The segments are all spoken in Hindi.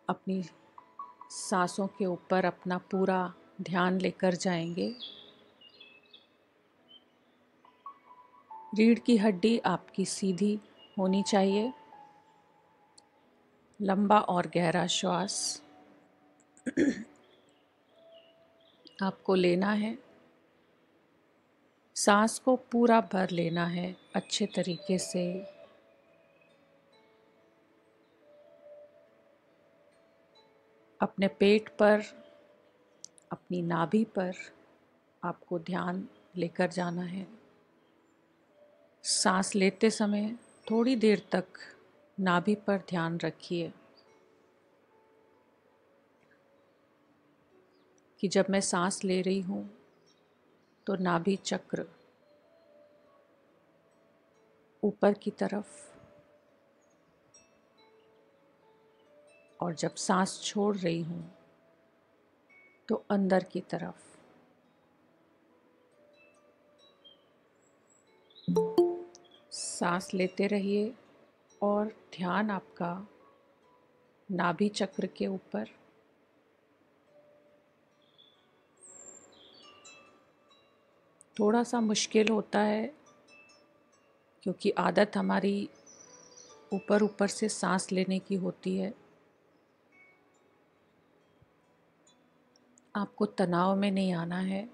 अपनी सांसों के ऊपर अपना पूरा ध्यान लेकर जाएंगे। रीढ़ की हड्डी आपकी सीधी होनी चाहिए। लंबा और गहरा श्वास आपको लेना है। सांस को पूरा भर लेना है अच्छे तरीके से। अपने पेट पर, अपनी नाभि पर आपको ध्यान लेकर जाना है। सांस लेते समय थोड़ी देर तक नाभि पर ध्यान रखिए कि जब मैं सांस ले रही हूँ तो नाभि चक्र ऊपर की तरफ, और जब सांस छोड़ रही हूँ तो अंदर की तरफ। सांस लेते रहिए और ध्यान आपका नाभि चक्र के ऊपर। थोड़ा सा मुश्किल होता है क्योंकि आदत हमारी ऊपर ऊपर से सांस लेने की होती है। आपको तनाव में नहीं आना है,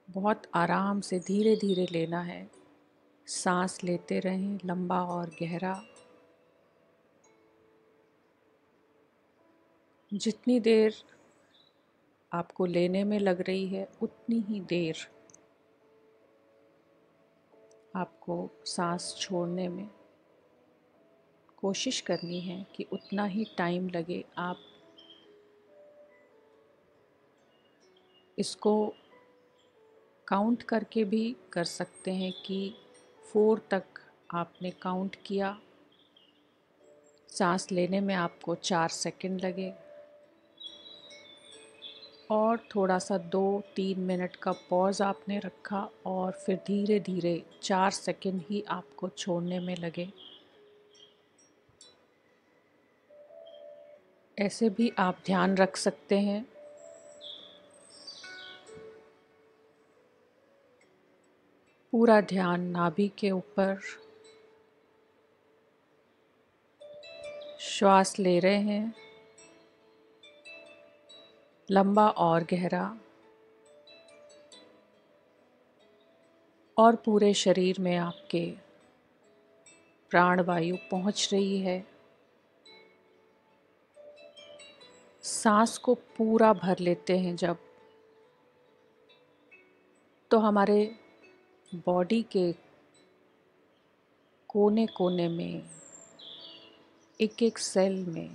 बहुत आराम से धीरे धीरे लेना है। सांस लेते रहें लंबा और गहरा। जितनी देर आपको लेने में लग रही है उतनी ही देर आपको सांस छोड़ने में कोशिश करनी है कि उतना ही टाइम लगे। आप इसको काउंट करके भी कर सकते हैं कि 4 तक आपने काउंट किया, सांस लेने में आपको 4 सेकंड लगे और थोड़ा सा 2-3 मिनट का पॉज आपने रखा और फिर धीरे धीरे 4 सेकंड ही आपको छोड़ने में लगे। ऐसे भी आप ध्यान रख सकते हैं। पूरा ध्यान नाभि के ऊपर। श्वास ले रहे हैं लंबा और गहरा, और पूरे शरीर में आपके प्राणवायु पहुंच रही है। सांस को पूरा भर लेते हैं जब, तो हमारे बॉडी के कोने कोने में, एक एक सेल में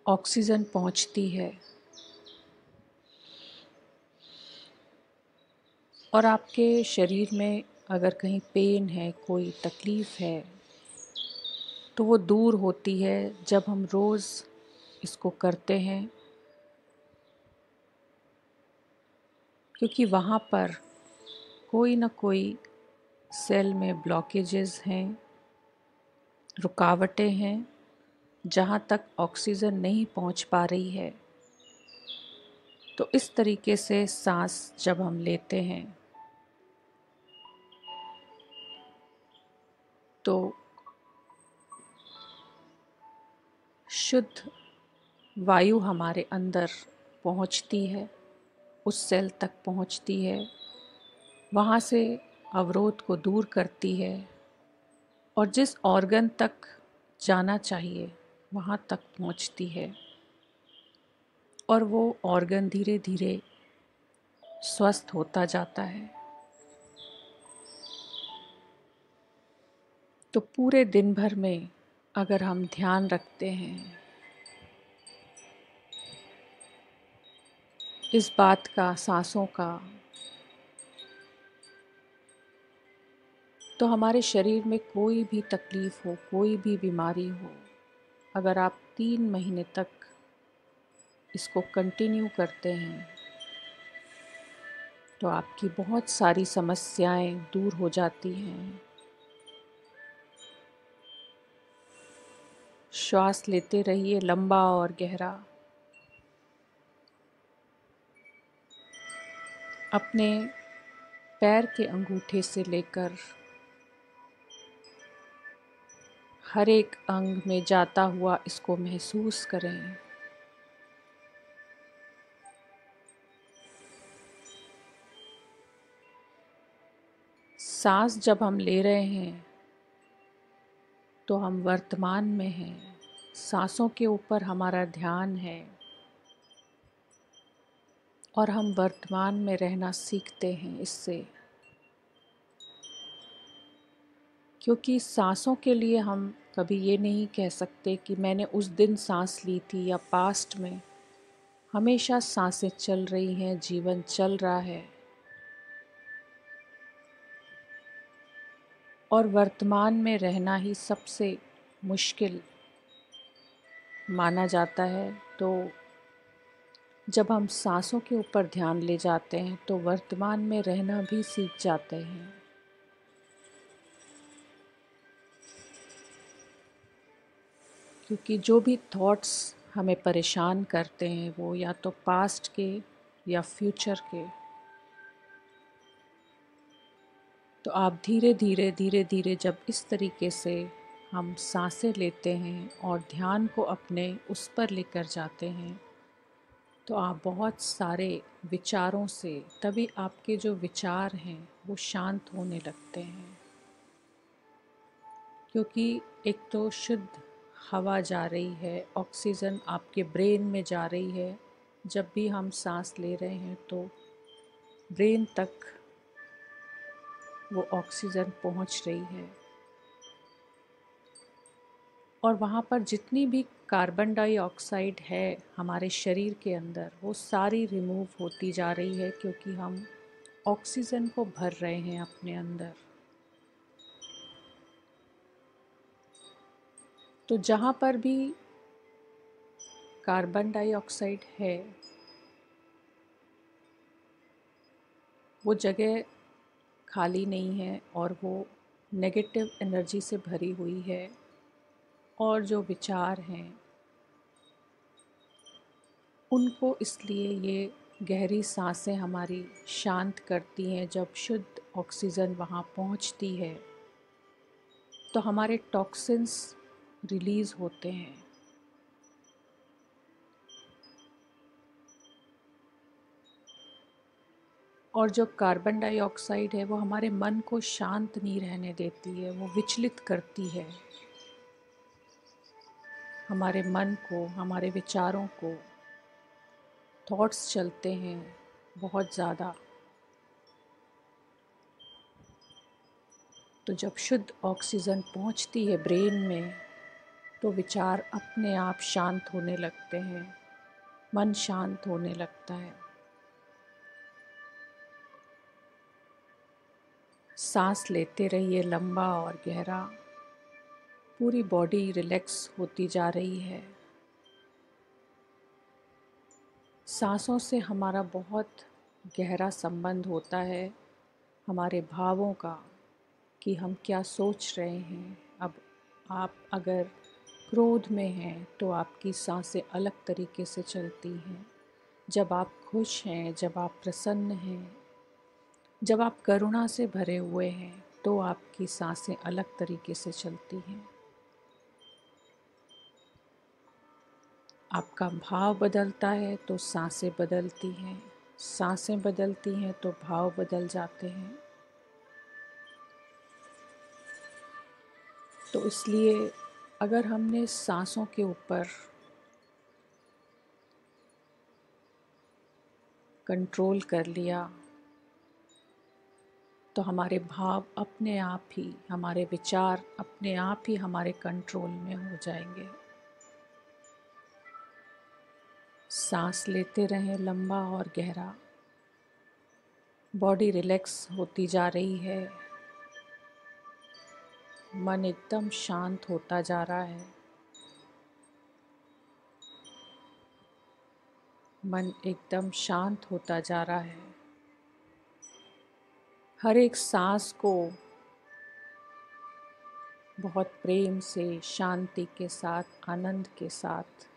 ऑक्सीजन पहुंचती है और आपके शरीर में अगर कहीं पेन है, कोई तकलीफ़ है, तो वो दूर होती है जब हम रोज़ इसको करते हैं। क्योंकि वहाँ पर कोई ना कोई सेल में ब्लॉकेजेस हैं, रुकावटें हैं, जहाँ तक ऑक्सीजन नहीं पहुँच पा रही है। तो इस तरीके से सांस जब हम लेते हैं तो शुद्ध वायु हमारे अंदर पहुँचती है, उस सेल तक पहुँचती है, वहाँ से अवरोध को दूर करती है और जिस ऑर्गन तक जाना चाहिए वहाँ तक पहुँचती है और वो ऑर्गन धीरे धीरे स्वस्थ होता जाता है। तो पूरे दिन भर में अगर हम ध्यान रखते हैं इस बात का, सांसों का, तो हमारे शरीर में कोई भी तकलीफ़ हो, कोई भी बीमारी हो, अगर आप 3 महीने तक इसको कंटिन्यू करते हैं तो आपकी बहुत सारी समस्याएं दूर हो जाती हैं। श्वास लेते रहिए लंबा और गहरा। अपने पैर के अंगूठे से लेकर हर एक अंग में जाता हुआ इसको महसूस करें। सांस जब हम ले रहे हैं तो हम वर्तमान में हैं। सांसों के ऊपर हमारा ध्यान है और हम वर्तमान में रहना सीखते हैं इससे। क्योंकि सांसों के लिए हम कभी ये नहीं कह सकते कि मैंने उस दिन सांस ली थी या पास्ट में। हमेशा सांसें चल रही हैं, जीवन चल रहा है और वर्तमान में रहना ही सबसे मुश्किल माना जाता है। तो जब हम सांसों के ऊपर ध्यान ले जाते हैं तो वर्तमान में रहना भी सीख जाते हैं। क्योंकि जो भी थॉट्स हमें परेशान करते हैं वो या तो पास्ट के या फ्यूचर के, तो आप धीरे धीरे जब इस तरीके से हम सांसें लेते हैं और ध्यान को अपने उस पर लेकर जाते हैं तो आप बहुत सारे विचारों से, तभी आपके जो विचार हैं वो शांत होने लगते हैं। क्योंकि एक तो शुद्ध हवा जा रही है, ऑक्सीजन आपके ब्रेन में जा रही है। जब भी हम सांस ले रहे हैं तो ब्रेन तक वो ऑक्सीजन पहुंच रही है और वहाँ पर जितनी भी कार्बन डाइऑक्साइड है हमारे शरीर के अंदर वो सारी रिमूव होती जा रही है, क्योंकि हम ऑक्सीजन को भर रहे हैं अपने अंदर। तो जहाँ पर भी कार्बन डाइऑक्साइड है वो जगह खाली नहीं है और वो नेगेटिव एनर्जी से भरी हुई है। और जो विचार हैं उनको इसलिए ये गहरी सांसें हमारी शांत करती हैं। जब शुद्ध ऑक्सीजन वहाँ पहुँचती है तो हमारे टॉक्सिन्स रिलीज़ होते हैं। और जो कार्बन डाइऑक्साइड है वो हमारे मन को शांत नहीं रहने देती है, वो विचलित करती है हमारे मन को, हमारे विचारों को। थॉट्स चलते हैं बहुत ज़्यादा। तो जब शुद्ध ऑक्सीजन पहुंचती है ब्रेन में तो विचार अपने आप शांत होने लगते हैं, मन शांत होने लगता है। सांस लेते रहिए लंबा और गहरा। पूरी बॉडी रिलैक्स होती जा रही है। सांसों से हमारा बहुत गहरा संबंध होता है हमारे भावों का, कि हम क्या सोच रहे हैं। अब आप अगर क्रोध में हैं तो आपकी सांसें अलग तरीके से चलती हैं। जब आप खुश हैं, जब आप प्रसन्न हैं, जब आप करुणा से भरे हुए हैं तो आपकी सांसें अलग तरीके से चलती हैं। आपका भाव बदलता है तो सांसें बदलती हैं, सांसें बदलती हैं तो भाव बदल जाते हैं। तो इसलिए अगर हमने सांसों के ऊपर कंट्रोल कर लिया तो हमारे भाव अपने आप ही, हमारे विचार अपने आप ही हमारे कंट्रोल में हो जाएंगे। सांस लेते रहें लंबा और गहरा। बॉडी रिलैक्स होती जा रही है, मन एकदम शांत होता जा रहा है। मन एकदम शांत होता जा रहा है। हर एक सांस को बहुत प्रेम से, शांति के साथ, आनंद के साथ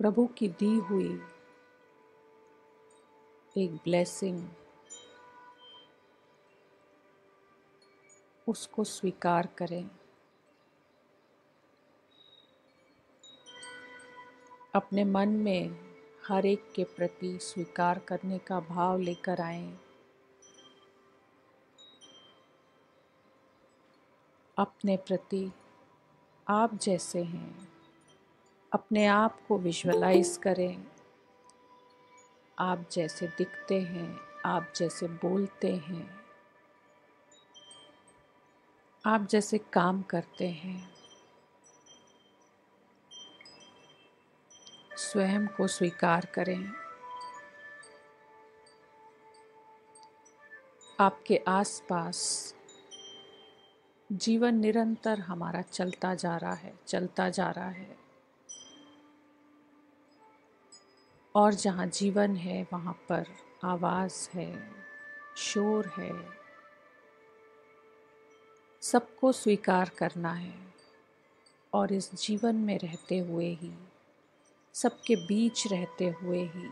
प्रभु की दी हुई एक ब्लेसिंग उसको स्वीकार करें। अपने मन में हर एक के प्रति स्वीकार करने का भाव लेकर आएं। अपने प्रति आप जैसे हैं, अपने आप को विजुअलाइज करें। आप जैसे दिखते हैं, आप जैसे बोलते हैं, आप जैसे काम करते हैं, स्वयं को स्वीकार करें। आपके आसपास जीवन निरंतर हमारा चलता जा रहा है, चलता जा रहा है। और जहाँ जीवन है वहाँ पर आवाज़ है, शोर है। सबको स्वीकार करना है और इस जीवन में रहते हुए ही, सबके बीच रहते हुए ही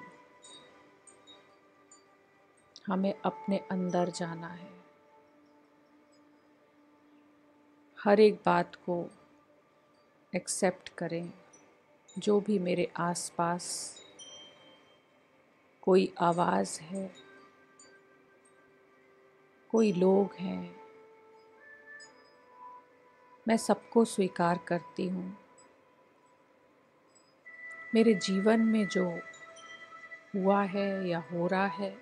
हमें अपने अंदर जाना है। हर एक बात को एक्सेप्ट करें। जो भी मेरे आसपास कोई आवाज़ है, कोई लोग हैं, मैं सबको स्वीकार करती हूँ। मेरे जीवन में जो हुआ है या हो रहा है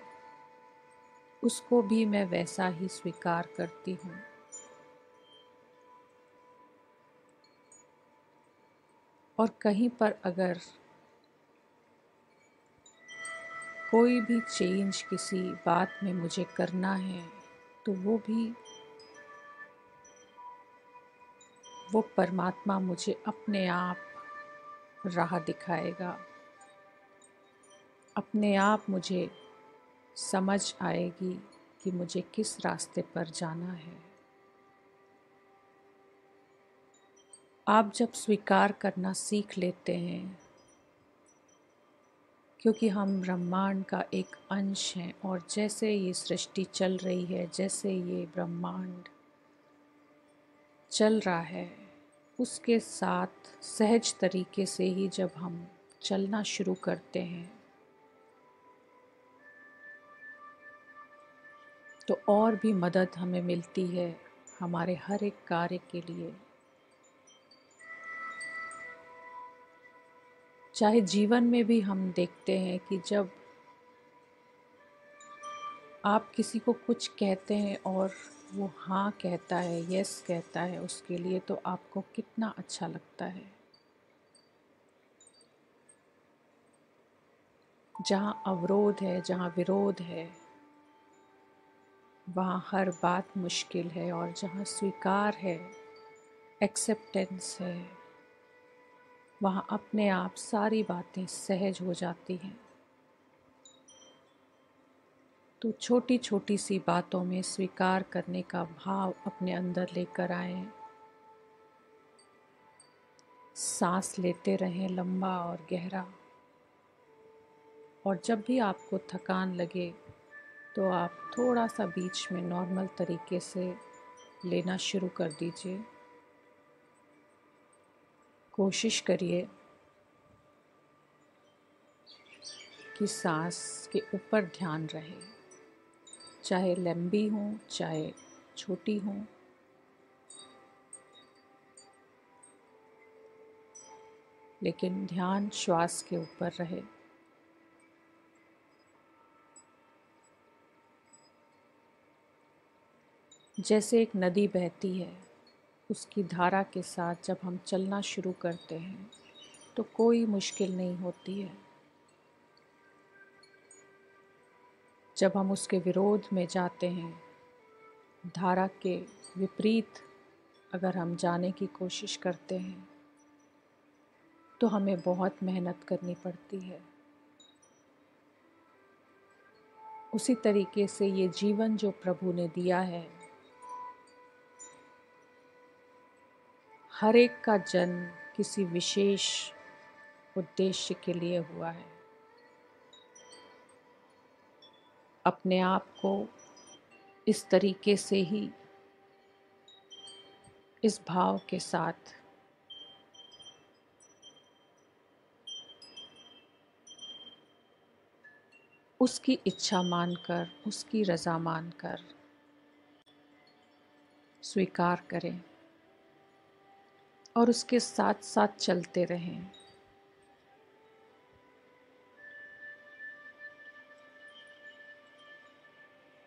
उसको भी मैं वैसा ही स्वीकार करती हूँ। और कहीं पर अगर कोई भी चेंज किसी बात में मुझे करना है तो वो परमात्मा मुझे अपने आप राह दिखाएगा। अपने आप मुझे समझ आएगी कि मुझे किस रास्ते पर जाना है। आप जब स्वीकार करना सीख लेते हैं, क्योंकि हम ब्रह्मांड का एक अंश हैं और जैसे ये सृष्टि चल रही है, जैसे ये ब्रह्मांड चल रहा है, उसके साथ सहज तरीके से ही जब हम चलना शुरू करते हैं तो और भी मदद हमें मिलती है हमारे हर एक कार्य के लिए। चाहे जीवन में भी हम देखते हैं कि जब आप किसी को कुछ कहते हैं और वो हाँ कहता है, यस कहता है उसके लिए, तो आपको कितना अच्छा लगता है। जहाँ अवरोध है, जहाँ विरोध है, वहाँ हर बात मुश्किल है। और जहाँ स्वीकार है, एक्सेप्टेंस है, वहाँ अपने आप सारी बातें सहज हो जाती हैं। तो छोटी छोटी सी बातों में स्वीकार करने का भाव अपने अंदर लेकर आएं। सांस लेते रहें लंबा और गहरा। और जब भी आपको थकान लगे तो आप थोड़ा सा बीच में नॉर्मल तरीके से लेना शुरू कर दीजिए। कोशिश करिए कि सांस के ऊपर ध्यान रहे, चाहे लंबी हो चाहे छोटी हो। लेकिन ध्यान श्वास के ऊपर रहे। जैसे एक नदी बहती है, उसकी धारा के साथ जब हम चलना शुरू करते हैं तो कोई मुश्किल नहीं होती है। जब हम उसके विरोध में जाते हैं, धारा के विपरीत अगर हम जाने की कोशिश करते हैं तो हमें बहुत मेहनत करनी पड़ती है। उसी तरीके से ये जीवन जो प्रभु ने दिया है, हर एक का जन्म किसी विशेष उद्देश्य के लिए हुआ है। अपने आप को इस तरीके से ही, इस भाव के साथ उसकी इच्छा मानकर, उसकी रज़ा मानकर स्वीकार करें और उसके साथ साथ चलते रहें।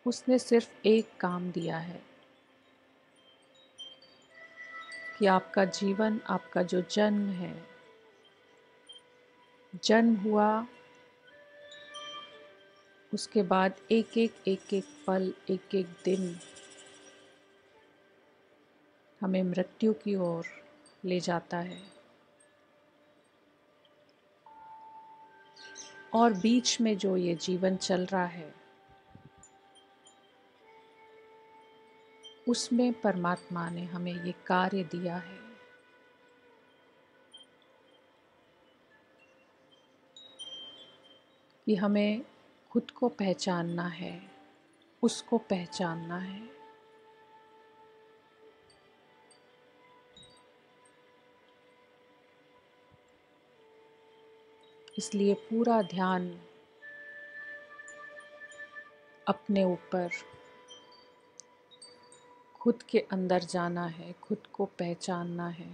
उसने सिर्फ एक काम दिया है कि आपका जीवन, आपका जो जन्म है, जन्म हुआ, उसके बाद एक एक पल, एक एक दिन हमें मृत्यु की ओर ले जाता है। और बीच में जो ये जीवन चल रहा है, उसमें परमात्मा ने हमें ये कार्य दिया है कि हमें खुद को पहचानना है, उसको पहचानना है। इसलिए पूरा ध्यान अपने ऊपर, खुद के अंदर जाना है, खुद को पहचानना है,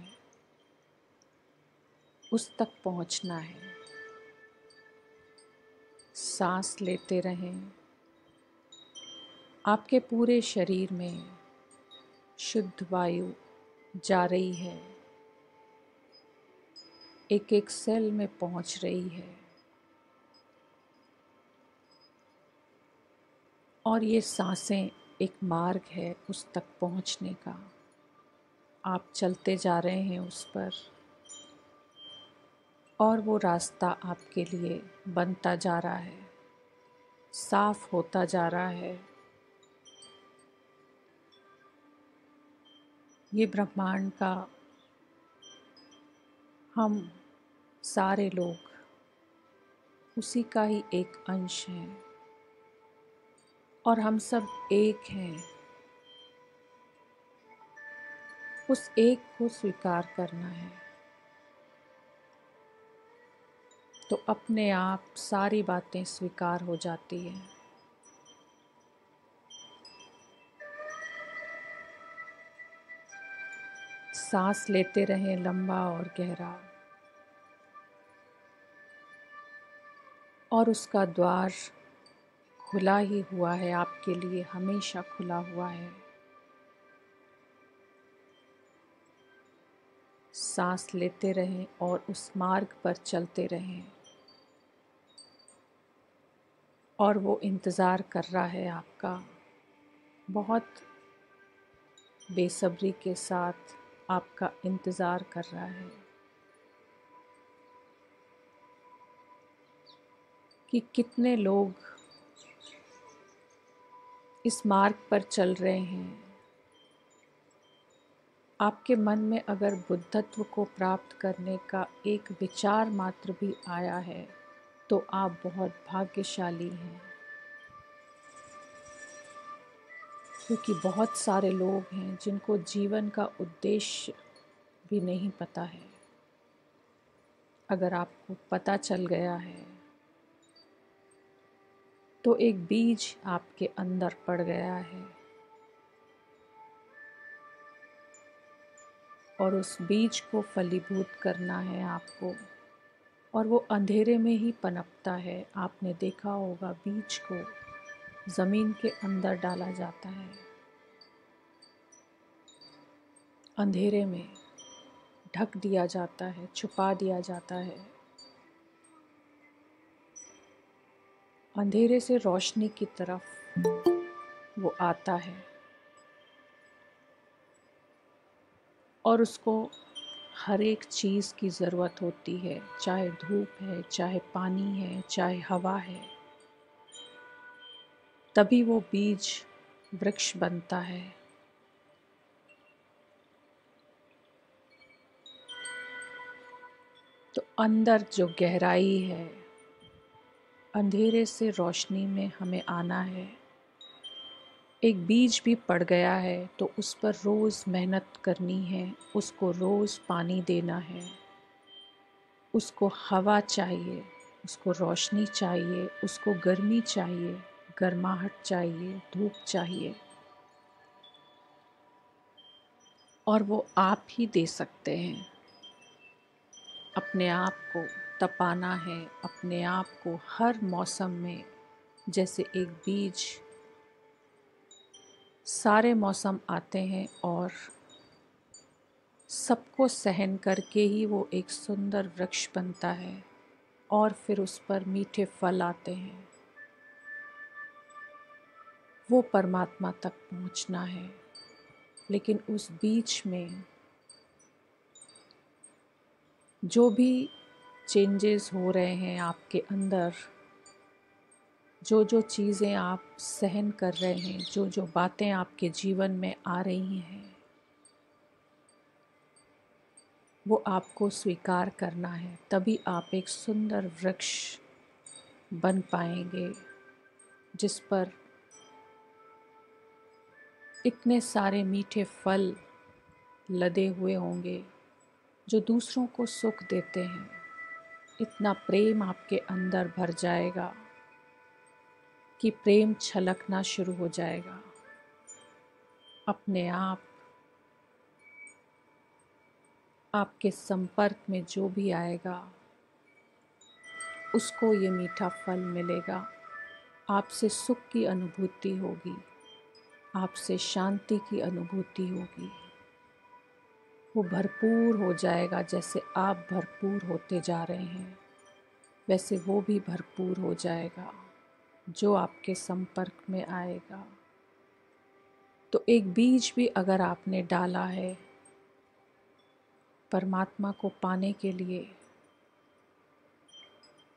उस तक पहुंचना है। सांस लेते रहें। आपके पूरे शरीर में शुद्ध वायु जा रही है, एक एक सेल में पहुंच रही है। और ये सांसें एक मार्ग है उस तक पहुंचने का। आप चलते जा रहे हैं उस पर, और वो रास्ता आपके लिए बनता जा रहा है, साफ होता जा रहा है। ये ब्रह्मांड का हम सारे लोग उसी का ही एक अंश हैं, और हम सब एक हैं। उस एक को स्वीकार करना है, तो अपने आप सारी बातें स्वीकार हो जाती हैं। सांस लेते रहें लंबा और गहरा, और उसका द्वार खुला ही हुआ है आपके लिए, हमेशा खुला हुआ है। सांस लेते रहें और उस मार्ग पर चलते रहें, और वो इंतज़ार कर रहा है आपका, बहुत बेसब्री के साथ आपका इंतज़ार कर रहा है कि कितने लोग इस मार्ग पर चल रहे हैं। आपके मन में अगर बुद्धत्व को प्राप्त करने का एक विचार मात्र भी आया है, तो आप बहुत भाग्यशाली हैं, क्योंकि बहुत सारे लोग हैं जिनको जीवन का उद्देश्य भी नहीं पता है। अगर आपको पता चल गया है, तो एक बीज आपके अंदर पड़ गया है, और उस बीज को फलीभूत करना है आपको। और वो अंधेरे में ही पनपता है। आपने देखा होगा, बीज को ज़मीन के अंदर डाला जाता है, अंधेरे में ढक दिया जाता है, छुपा दिया जाता है। अंधेरे से रोशनी की तरफ वो आता है, और उसको हर एक चीज़ की ज़रूरत होती है, चाहे धूप है, चाहे पानी है, चाहे हवा है। तभी वो बीज वृक्ष बनता है। तो अंदर जो गहराई है, अंधेरे से रोशनी में हमें आना है। एक बीज भी पड़ गया है तो उस पर रोज़ मेहनत करनी है, उसको रोज़ पानी देना है, उसको हवा चाहिए, उसको रोशनी चाहिए, उसको गर्मी चाहिए, गर्माहट चाहिए, धूप चाहिए, और वो आप ही दे सकते हैं। अपने आप को तपाना है, अपने आप को हर मौसम में, जैसे एक बीज सारे मौसम आते हैं और सबको सहन करके ही वो एक सुंदर वृक्ष बनता है और फिर उस पर मीठे फल आते हैं। वो परमात्मा तक पहुंचना है, लेकिन उस बीच में जो भी चेंजेस हो रहे हैं आपके अंदर, जो जो चीज़ें आप सहन कर रहे हैं, जो जो बातें आपके जीवन में आ रही हैं, वो आपको स्वीकार करना है। तभी आप एक सुंदर वृक्ष बन पाएंगे जिस पर इतने सारे मीठे फल लदे हुए होंगे जो दूसरों को सुख देते हैं। इतना प्रेम आपके अंदर भर जाएगा कि प्रेम छलकना शुरू हो जाएगा। अपने आप आपके संपर्क में जो भी आएगा उसको ये मीठा फल मिलेगा। आपसे सुख की अनुभूति होगी, आपसे शांति की अनुभूति होगी। वो भरपूर हो जाएगा। जैसे आप भरपूर होते जा रहे हैं वैसे वो भी भरपूर हो जाएगा जो आपके संपर्क में आएगा। तो एक बीज भी अगर आपने डाला है परमात्मा को पाने के लिए,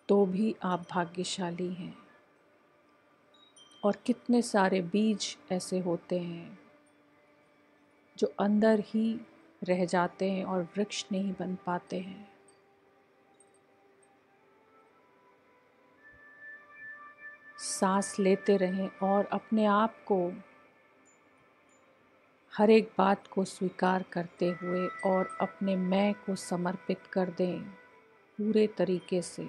तो भी आप भाग्यशाली हैं। और कितने सारे बीज ऐसे होते हैं जो अंदर ही रह जाते हैं और वृक्ष नहीं बन पाते हैं। सांस लेते रहें और अपने आप को हर एक बात को स्वीकार करते हुए और अपने मैं को समर्पित कर दें पूरे तरीके से।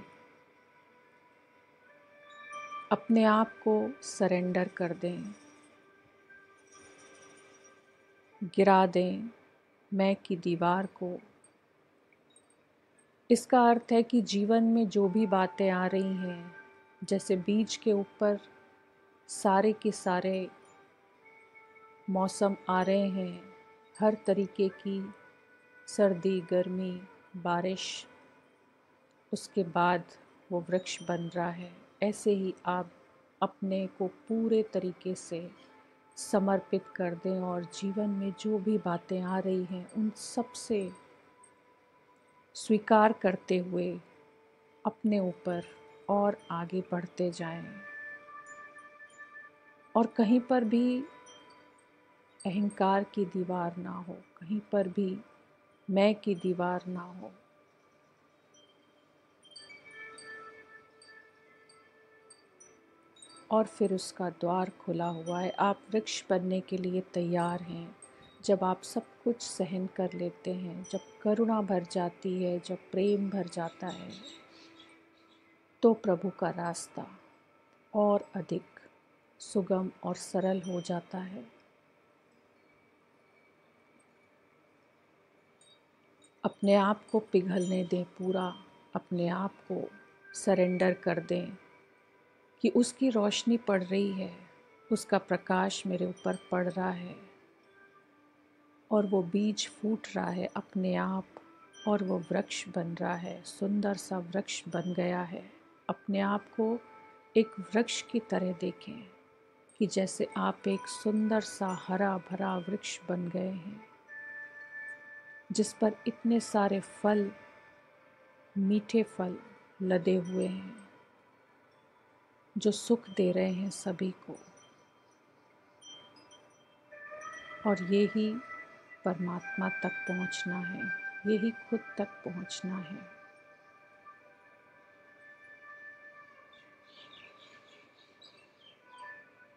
अपने आप को सरेंडर कर दें, गिरा दें मैं की दीवार को। इसका अर्थ है कि जीवन में जो भी बातें आ रही हैं, जैसे बीज के ऊपर सारे के सारे मौसम आ रहे हैं, हर तरीके की सर्दी, गर्मी, बारिश, उसके बाद वो वृक्ष बन रहा है। ऐसे ही आप अपने को पूरे तरीके से समर्पित कर दें और जीवन में जो भी बातें आ रही हैं उन सब से स्वीकार करते हुए अपने ऊपर और आगे बढ़ते जाएं। और कहीं पर भी अहंकार की दीवार ना हो, कहीं पर भी मैं की दीवार ना हो। और फिर उसका द्वार खुला हुआ है, आप वृक्ष बनने के लिए तैयार हैं। जब आप सब कुछ सहन कर लेते हैं, जब करुणा भर जाती है, जब प्रेम भर जाता है, तो प्रभु का रास्ता और अधिक सुगम और सरल हो जाता है। अपने आप को पिघलने दें पूरा, अपने आप को सरेंडर कर दें कि उसकी रोशनी पड़ रही है, उसका प्रकाश मेरे ऊपर पड़ रहा है और वो बीज फूट रहा है अपने आप और वो वृक्ष बन रहा है, सुंदर सा वृक्ष बन गया है। अपने आप को एक वृक्ष की तरह देखें कि जैसे आप एक सुंदर सा हरा भरा वृक्ष बन गए हैं जिस पर इतने सारे फल, मीठे फल लदे हुए हैं जो सुख दे रहे हैं सभी को। और ये ही परमात्मा तक पहुंचना है, यही खुद तक पहुंचना है।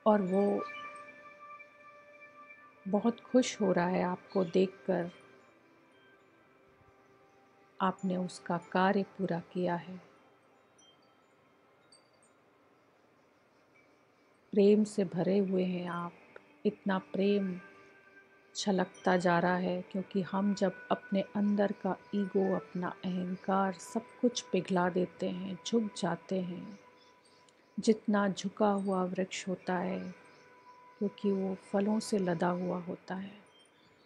और वो बहुत खुश हो रहा है आपको देखकर। आपने उसका कार्य पूरा किया है। प्रेम से भरे हुए हैं आप। इतना प्रेम छलकता जा रहा है क्योंकि हम जब अपने अंदर का ईगो, अपना अहंकार सब कुछ पिघला देते हैं, झुक जाते हैं। जितना झुका हुआ वृक्ष होता है, क्योंकि वो फलों से लदा हुआ होता है,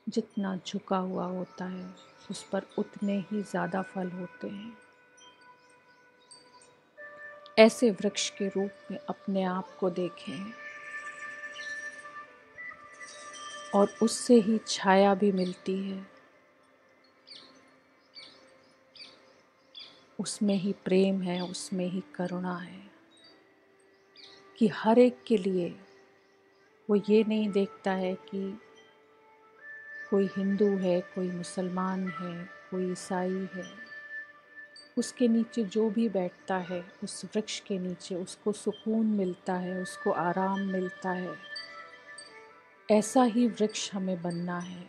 जितना झुका हुआ होता है उस पर उतने ही ज़्यादा फल होते हैं। ऐसे वृक्ष के रूप में अपने आप को देखें और उससे ही छाया भी मिलती है। उसमें ही प्रेम है, उसमें ही करुणा है कि हर एक के लिए वो ये नहीं देखता है कि कोई हिंदू है, कोई मुसलमान है, कोई ईसाई है। उसके नीचे जो भी बैठता है, उस वृक्ष के नीचे उसको सुकून मिलता है, उसको आराम मिलता है। ऐसा ही वृक्ष हमें बनना है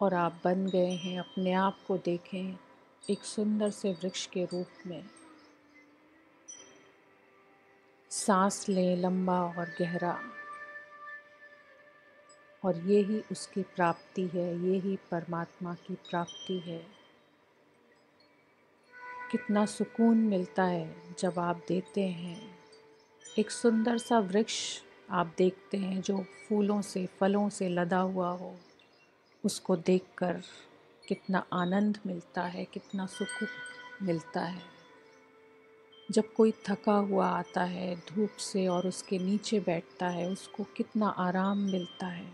और आप बन गए हैं। अपने आप को देखें एक सुंदर से वृक्ष के रूप में। सांस लें लंबा और गहरा, और ये ही उसकी प्राप्ति है, ये ही परमात्मा की प्राप्ति है। कितना सुकून मिलता है जब आप देते हैं। एक सुंदर सा वृक्ष आप देखते हैं जो फूलों से, फलों से लदा हुआ हो, उसको देखकर कितना आनंद मिलता है, कितना सुकून मिलता है। जब कोई थका हुआ आता है धूप से और उसके नीचे बैठता है, उसको कितना आराम मिलता है।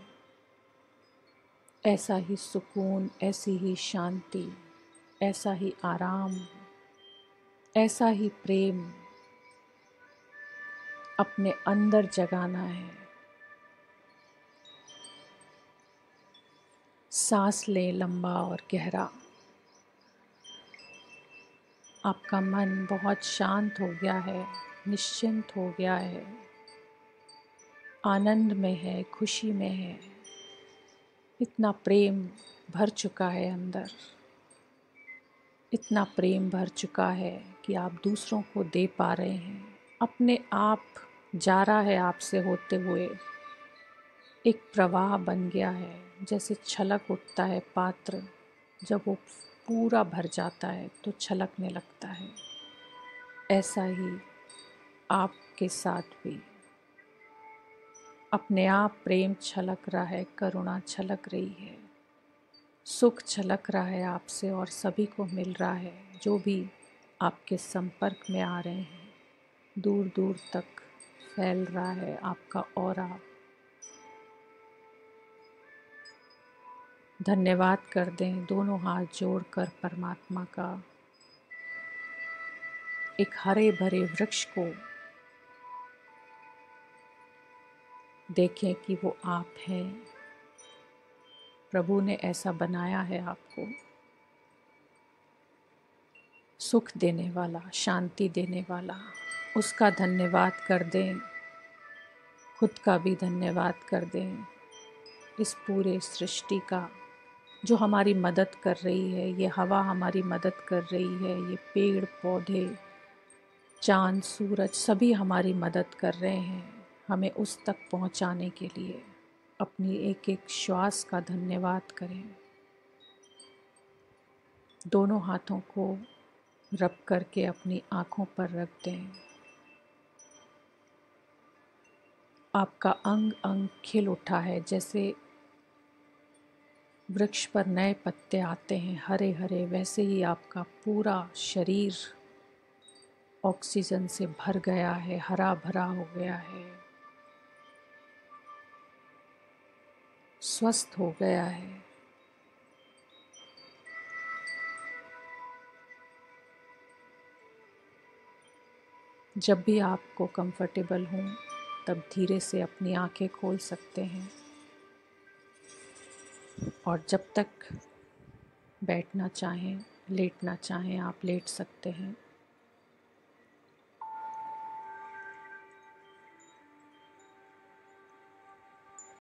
ऐसा ही सुकून, ऐसी ही शांति, ऐसा ही आराम, ऐसा ही प्रेम अपने अंदर जगाना है। सांस लें लंबा और गहरा। आपका मन बहुत शांत हो गया है, निश्चिंत हो गया है, आनंद में है, खुशी में है। इतना प्रेम भर चुका है अंदर, इतना प्रेम भर चुका है कि आप दूसरों को दे पा रहे हैं। अपने आप जा रहा है आपसे होते हुए, एक प्रवाह बन गया है। जैसे छलक उठता है पात्र, जब वो पूरा भर जाता है तो छलकने लगता है। ऐसा ही आपके साथ भी अपने आप प्रेम छलक रहा है, करुणा छलक रही है, सुख छलक रहा है आपसे और सभी को मिल रहा है। जो भी आपके संपर्क में आ रहे हैं, दूर दूर तक फैल रहा है आपका ऑरा। धन्यवाद कर दें दोनों हाथ जोड़कर परमात्मा का। एक हरे भरे वृक्ष को देखें कि वो आप हैं। प्रभु ने ऐसा बनाया है आपको, सुख देने वाला, शांति देने वाला। उसका धन्यवाद कर दें, खुद का भी धन्यवाद कर दें। इस पूरे सृष्टि का जो हमारी मदद कर रही है, ये हवा हमारी मदद कर रही है, ये पेड़ पौधे, चाँद सूरज सभी हमारी मदद कर रहे हैं हमें उस तक पहुंचाने के लिए। अपनी एक एक श्वास का धन्यवाद करें। दोनों हाथों को रब करके अपनी आँखों पर रख दें। आपका अंग अंग खिल उठा है, जैसे वृक्ष पर नए पत्ते आते हैं हरे हरे, वैसे ही आपका पूरा शरीर ऑक्सीजन से भर गया है, हरा भरा हो गया है, स्वस्थ हो गया है। जब भी आपको कंफर्टेबल हो तब धीरे से अपनी आंखें खोल सकते हैं, और जब तक बैठना चाहें, लेटना चाहें, आप लेट सकते हैं।